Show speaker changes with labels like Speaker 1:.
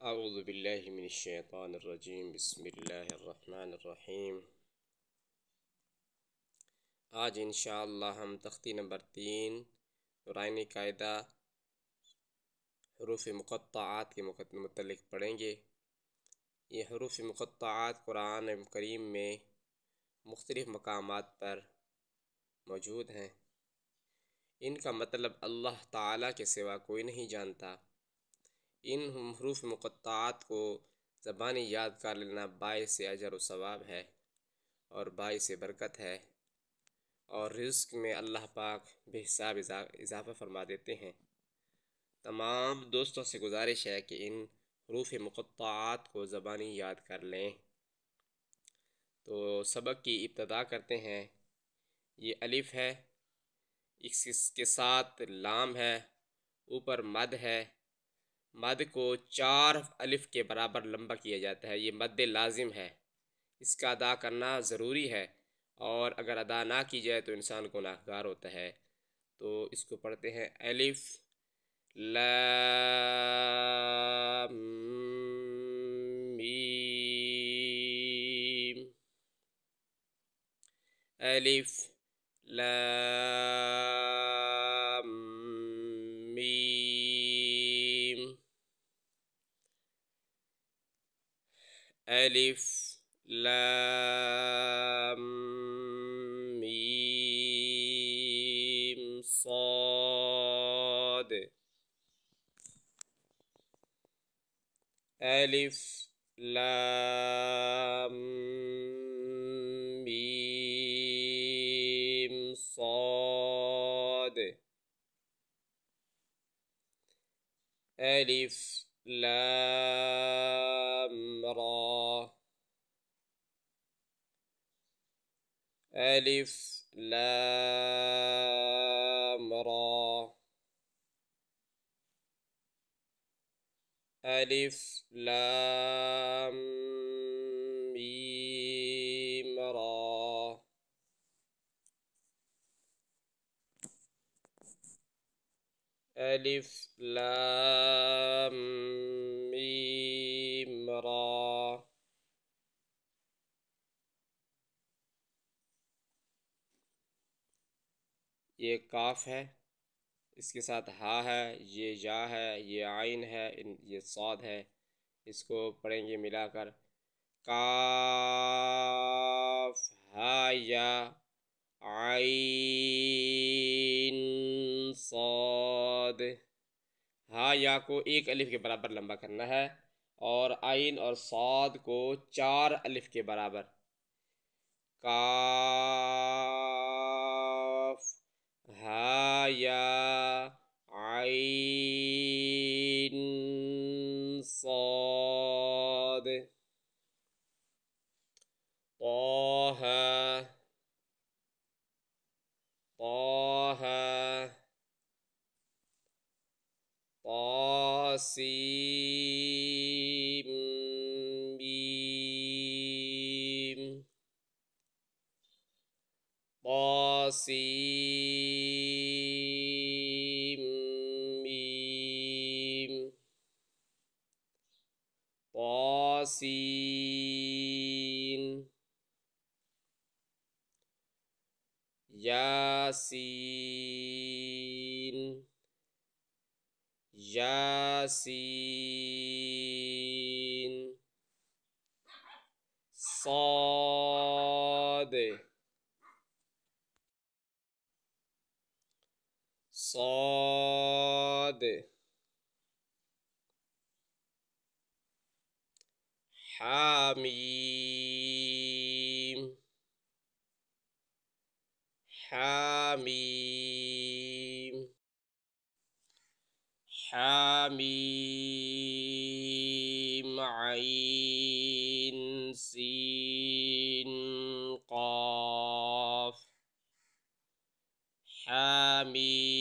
Speaker 1: अऊज़ु बिल्लाहि मिनश्शैतानिर्रजीम बिस्मिल्लाहिर्रहमानिर्रहीम। आज इंशाअल्लाह हम तख्ती नंबर 3 नूरानी कायदा हरूफ मुक़त्तआत के मुतल्लिक़ पढ़ेंगे। ये हरूफ मुक़त्तआत कुरान करीम में मुख्तलिफ़ मकामात पर मौजूद हैं। इनका मतलब अल्लाह ताला के सिवा कोई नहीं जानता। इन हरूफ मुक़त्तआत को ज़बानी याद कर लेना बाइस अजर व सवाब है और बाइस बरकत है और रिज़्क़ में अल्लाह पाक बेहिसाब इजाफ़ा फरमा देते हैं। तमाम दोस्तों से गुजारिश है कि इन हरूफ मुक़त्तआत को ज़बानी याद कर लें। तो सबक की इब्तदा करते हैं। ये अलिफ़ है, इसके साथ लाम है, ऊपर मद है। मद को 4 अलिफ के बराबर लंबा किया जाता है। ये मद लाजिम है, इसका अदा करना ज़रूरी है और अगर अदा ना की जाए तो इंसान गुनाहगार होता है। तो इसको पढ़ते हैं अलिफ लाम मीम, अलिफ लाम मीम, अलिफ लाम मीम साद, अलिफ लाम मीम साद, अलिफ लाम रा, अलिफ लाम रा, अलिफ लाम मीम रा, अलिफ लाम मीम रा। ये काफ है, इसके साथ हा है, ये या है, ये आइन है, ये साद है। इसको पढ़ेंगे मिलाकर काफ हा या आइन साद। हा या को 1 अलिफ के बराबर लंबा करना है और आइन और साद को 4 अलिफ के बराबर। काफ हा या आइन साद, ताहा ताहा, तासीम मीम, तासीम मीम, तासीन, यासीन यासीन, साद साद, हामीम हामीम, हामीम आइन सीन क़ाफ, हामीम